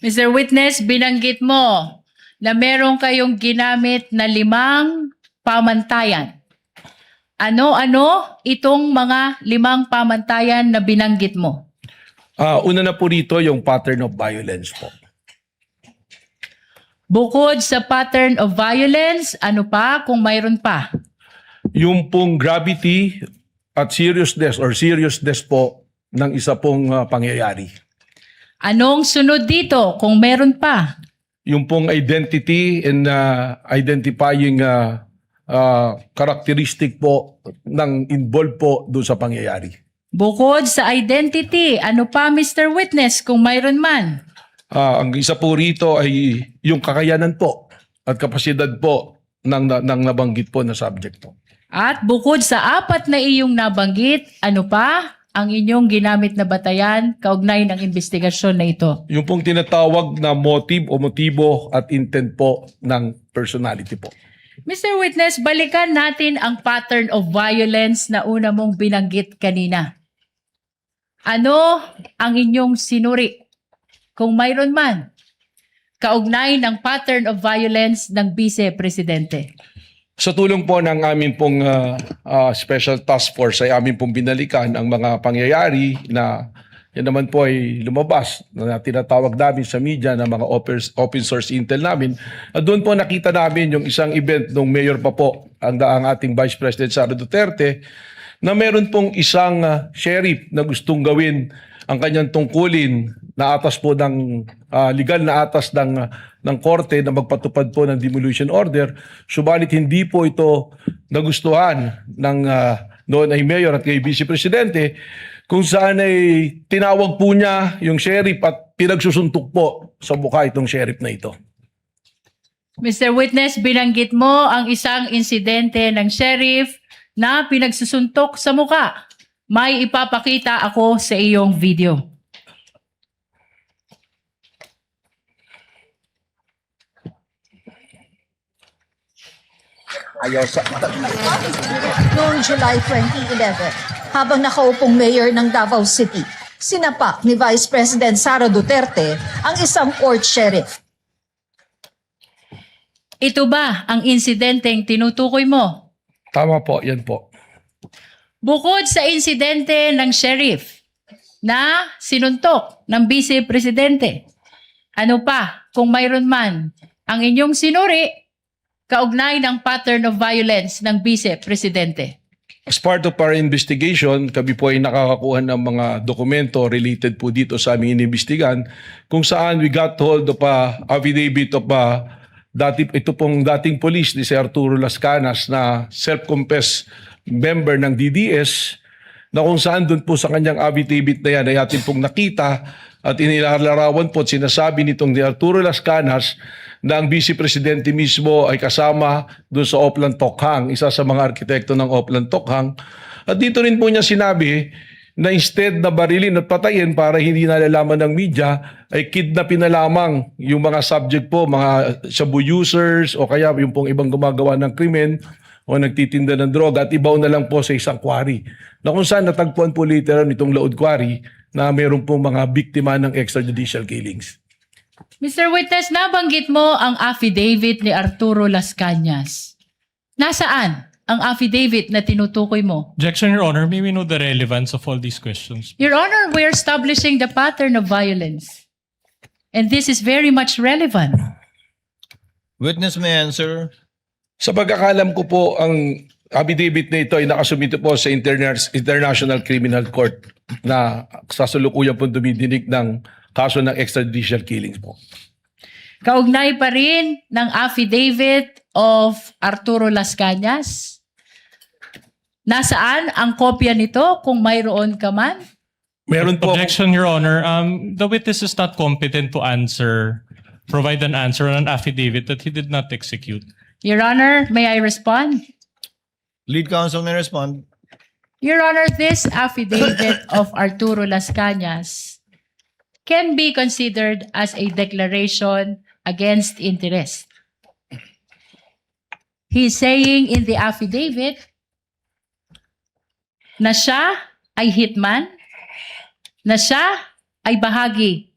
Mr. Witness, binanggit mo na meron kayong ginamit na 5 pamantayan. Ano-ano itong mga 5 pamantayan na binanggit mo? Una na po rito yung pattern of violence po. Bukod sa pattern of violence, ano pa kung mayroon pa? Yung pong gravity at seriousness po ng isa pong pangyayari. Anong sunod dito kung meron pa? Yung pong identity and identifying characteristic po ng involved po doon sa pangyayari. Bukod sa identity, ano pa Mr. Witness kung mayroon man? Ang isa po rito ay yung kakayanan po at kapasidad po ng nabanggit po na subject po. At bukod sa 4 na iyong nabanggit, ano pa ang inyong ginamit na batayan kaugnay ng investigasyon na ito? Yung pong tinatawag na motive o motibo at intent po ng personality po. Mr. Witness, balikan natin ang pattern of violence na una mong binanggit kanina. Ano ang inyong sinuri, kung mayroon man, kaugnay ng pattern of violence ng Vice Presidente? Sa tulong po ng amin pong Special Task Force ay amin pong binalikan ang mga pangyayari na yan naman po ay lumabas na tinatawag namin sa media na mga open source intel namin. At doon po nakita namin yung isang event nung mayor pa po ang ating Vice President Sara Duterte na meron pong isang sheriff na gustong gawin ang kanyang tungkulin na atas po ng legal na atas ng korte na magpatupad po ng demolition order. Subalit hindi po ito nagustuhan ng noon ay mayor at kay Vice Presidente, kung saan ay tinawag po niya yung sheriff at pinagsusuntok po sa mukha itong sheriff na ito. Mr. Witness, binanggit mo ang isang insidente ng sheriff na pinagsusuntok sa muka. May ipapakita ako sa iyong video. Noong July 2011, habang nakaupong mayor ng Davao City, sinapak ni Vice President Sara Duterte ang isang court sheriff. Ito ba ang insidenteng tinutukoy mo? Tama po, yan po. Bukod sa insidente ng sheriff na sinuntok ng Vice Presidente, ano pa, kung mayroon man, ang inyong sinuri kaugnay ng pattern of violence ng Vice Presidente? As part of our investigation, kami po ay nakakakuha ng mga dokumento related po dito sa aming inimbestigan kung saan we got hold of a affidavit of ito pong dating police ni si Arturo Las Canas na self-confessed member ng DDS na kung saan doon po sa kanyang affidavit na yan ay atin pong nakita at inilalarawan po at sinasabi nitong ni Arturo Las Canas na ang Vice Presidente mismo ay kasama doon sa Oplan Tokhang, isa sa mga arkitekto ng Oplan Tokhang. At dito rin po niya sinabi na instead na barilin at patayin para hindi nalalaman ng media, ay kidnapin na lamang yung mga subject po, mga shabu users o kaya yung pong ibang gumagawa ng krimen o nagtitinda ng droga at ibaw na lang po sa isang quarry. Na kung saan natagpuan po literal nitong Laod Quarry na meron pong mga biktima ng extrajudicial killings. Mr. Witness, nabanggit mo ang affidavit ni Arturo Las Cañas. Nasaan ang affidavit na tinutukoy mo? Objection, Your Honor. May we know the relevance of all these questions? Your Honor, we're establishing the pattern of violence. And this is very much relevant. Witness may answer. Sa pagkakalam ko po, ang affidavit na ito ay nakasumito po sa International Criminal Court na sasalukuyan po dumidinig ng kaso ng extrajudicial killings po. Kaugnay pa rin ng affidavit of Arturo Las Cañas. Nasaan ang kopya nito kung mayroon ka man? Meron po Objection, Your Honor. The witness is not competent to provide an answer on an affidavit that he did not execute. Your Honor, may I respond? Lead counsel may respond. Your Honor, this affidavit of Arturo Las Cañas can be considered as a declaration against interest. He's saying in the affidavit na siya ay hitman, na siya ay bahagi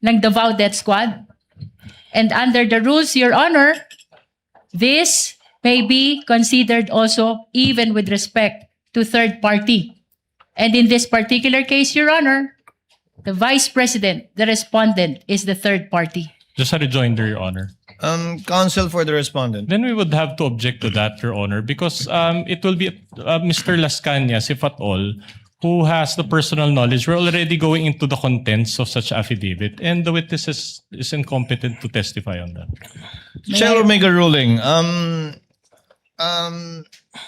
ng Davao Death Squad. And under the rules, Your Honor, this may be considered also even with respect to third party. And in this particular case, Your Honor, the Vice President, the respondent, is the third party. Just a rejoinder, Your Honor. Counsel for the respondent. Then we would have to object to that, Your Honor, because it will be Mr. Las Cañas, if at all, who has the personal knowledge. We're already going into the contents of such affidavit, and the witness is incompetent to testify on that. Chair will make a ruling.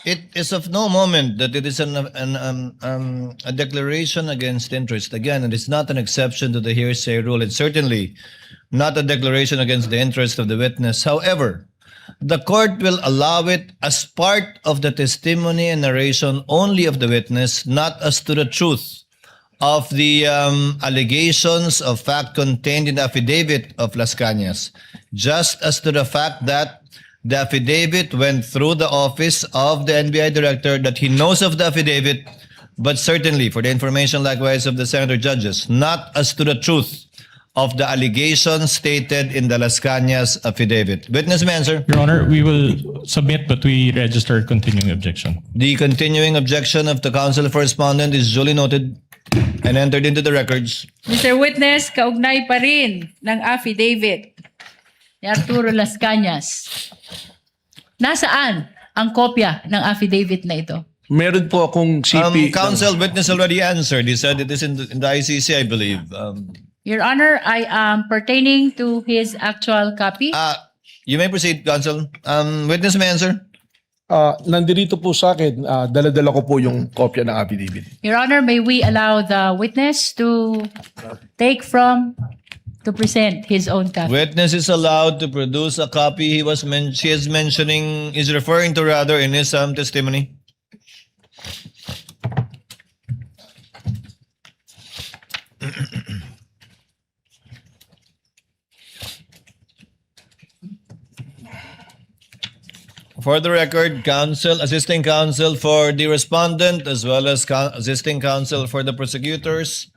It is of no moment that it is a declaration against interest. Again, it is not an exception to the hearsay rule. It's certainly not a declaration against the interest of the witness. However, the court will allow it as part of the testimony and narration only of the witness, not as to the truth of the allegations of fact contained in the affidavit of Las Cañas, just as to the fact that the affidavit went through the office of the NBI director, that he knows of the affidavit, but certainly for the information likewise of the senator judges, not as to the truth of the allegations stated in the Las Cañas affidavit. Witness may answer. Your Honor, we will submit, but we register a continuing objection. The continuing objection of the counsel for respondent is duly noted and entered into the records. Mr. Witness, kaugnay pa rin ng affidavit ni Arturo Las Cañas. Nasaan ang kopya ng affidavit na ito? Meron po akong CP. Counsel, witness already answered. He said it is in the ICC, I believe. Your Honor, I am pertaining to his actual copy. You may proceed, counsel. Witness may answer. Nandito po sa akin, dala-dala ko po yung kopya ng affidavit. Your Honor, may we allow the witness to present his own copy? Witness is allowed to produce a copy she is mentioning, is referring to rather in his testimony. For the record, assisting counsel for the respondent as well as assisting counsel for the prosecutors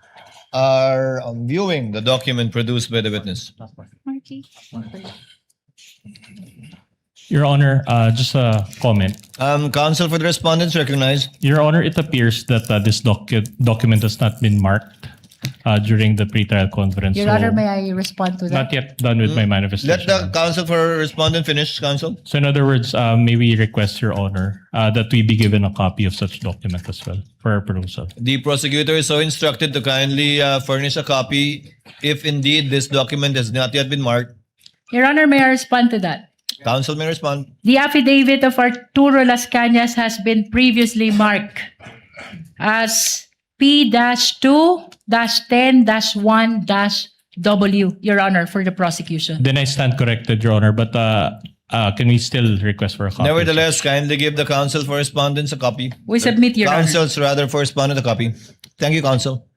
are viewing the document produced by the witness. Your Honor, just a comment. Counsel for the respondents recognized. Your Honor, it appears that this document has not been marked during the pre-trial conference. Your so Honor, may I respond to that? not yet done with my manifestation. Let the counsel for respondent finish, counsel. So in other words, may we request, Your Honor, that we be given a copy of such document as well for our perusal. The prosecutor is so instructed to kindly furnish a copy if indeed this document has not yet been marked. Your Honor, may I respond to that? Counsel may respond. The affidavit of Arturo Las Cañas has been previously marked as P-2-10-1-W, Your Honor, for the prosecution. Then I stand corrected, Your Honor, but can we still request for a copy? Nevertheless, kindly give the counsel for respondents a copy. We submit, Your Honor. Counsels rather for respondent a copy. Thank you, counsel.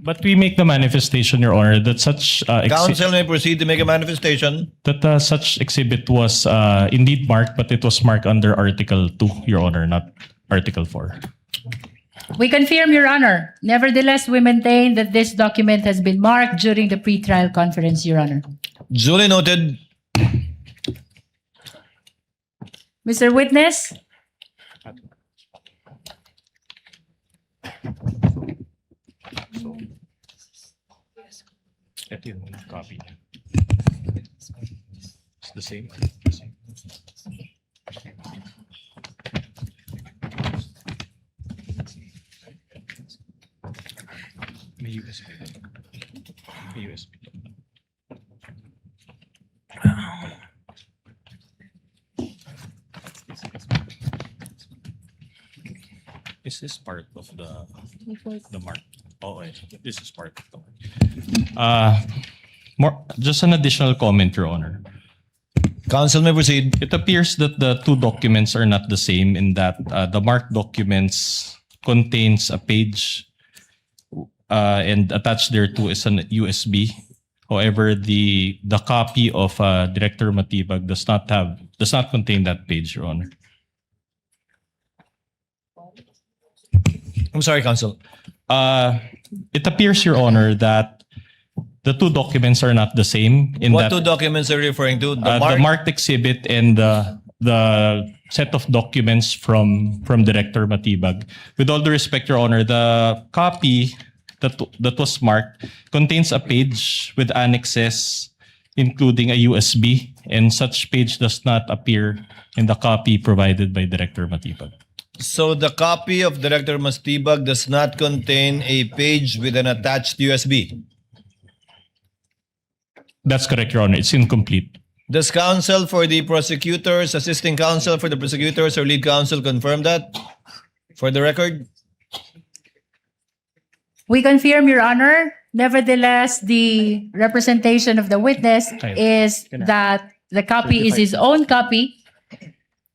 But we make the manifestation, Your Honor, that such Counsel may proceed to make a manifestation. that such exhibit was indeed marked, but it was marked under Article 2, Your Honor, not Article 4. We confirm, Your Honor. Nevertheless, we maintain that this document has been marked during the pre-trial conference, Your Honor. Duly noted. Mr. Witness, Ito yung copy. It's the same. May USB. May USB. Is this part of the mark? Oh, this is part of the mark. Just an additional comment, Your Honor. Counsel may proceed. It appears that the two documents are not the same in that the marked documents contains a page and attached thereto is an USB. However, the copy of Director Matibag does not contain that page, Your Honor. I'm sorry, counsel. It appears, Your Honor, that the two documents are not the same. In What that, two documents are you referring to? the marked exhibit and the set of documents from Director Matibag. With all due respect, Your Honor, the copy that was marked contains a page with annexes, including a USB, and such page does not appear in the copy provided by Director Matibag. So the copy of Director Mastibag does not contain a page with an attached USB. That's correct, Your Honor. It's incomplete. Does counsel for the prosecutors, assisting counsel for the prosecutors, or lead counsel confirm that? For the record? we confirm, Your Honor. Nevertheless, the representation of the witness is that the copy is his own copy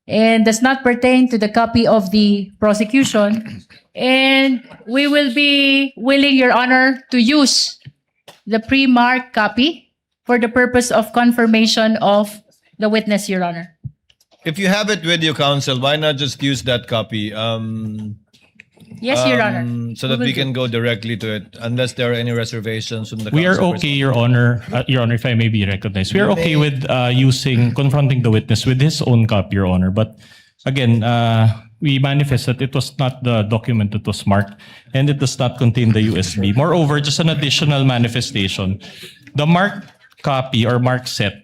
and does not pertain to the copy of the prosecution. And we will be willing, Your Honor, to use the pre-marked copy for the purpose of confirmation of the witness, Your Honor. If you have it with you, counsel, why not just use that copy? Yes, Your Honor. So that we can go directly to it, unless there are any reservations from the We are counsel. okay, Your Honor, if I may be recognized. We are okay with confronting the witness with his own copy, Your Honor. But again, we manifest that it was not the document that was marked and it does not contain the USB. Moreover, just an additional manifestation, the marked copy or marked set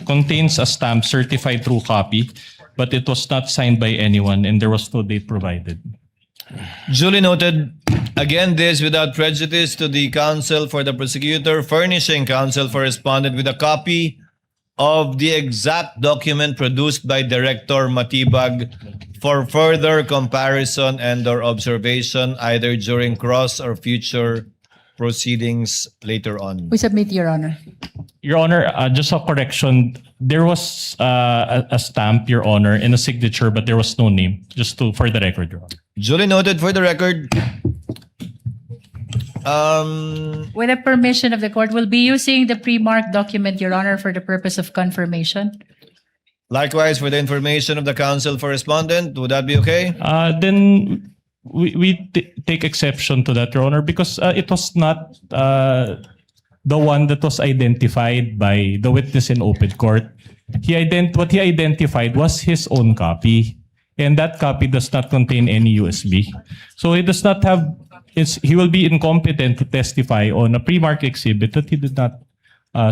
contains a stamp certified true copy, but it was not signed by anyone and there was no date provided. Duly noted. Again, this without prejudice to the counsel for the prosecutor, furnishing counsel for respondent with a copy of the exact document produced by Director Matibag for further comparison and/or observation either during cross or future proceedings later on. We submit, Your Honor. Your Honor, just a correction. There was a stamp, Your Honor, and a signature, but there was no name. For the record, Your Honor. Duly noted for the record. With the permission of the court, we'll be using the pre-marked document, Your Honor, for the purpose of confirmation. Likewise, for the information of the counsel for respondent, would that be okay? Then we take exception to that, Your Honor, because it was not the one that was identified by the witness in open court. What he identified was his own copy, and that copy does not contain any USB. So he does not have. He will be incompetent to testify on a pre-marked exhibit that he did not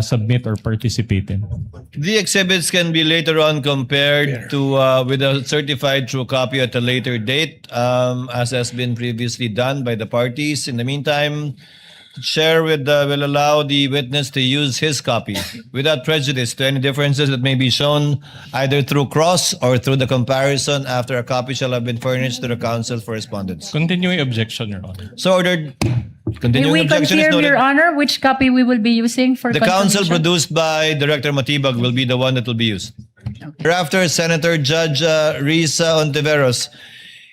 submit or participate in. The exhibits can be later on compared to with a certified true copy at a later date, as has been previously done by the parties. In the meantime, Chair will allow the witness to use his copy without prejudice to any differences that may be shown either through cross or through the comparison after a copy shall have been furnished to the counsel for respondents. Continuing objection, Your Honor. So ordered. May Continuing we objection is confirm, noted. Your Honor, which copy we will be using for The counsel confirmation? produced by Director Matibag will be the one that will be used. Thereafter, Senator Judge Risa Ontiveros,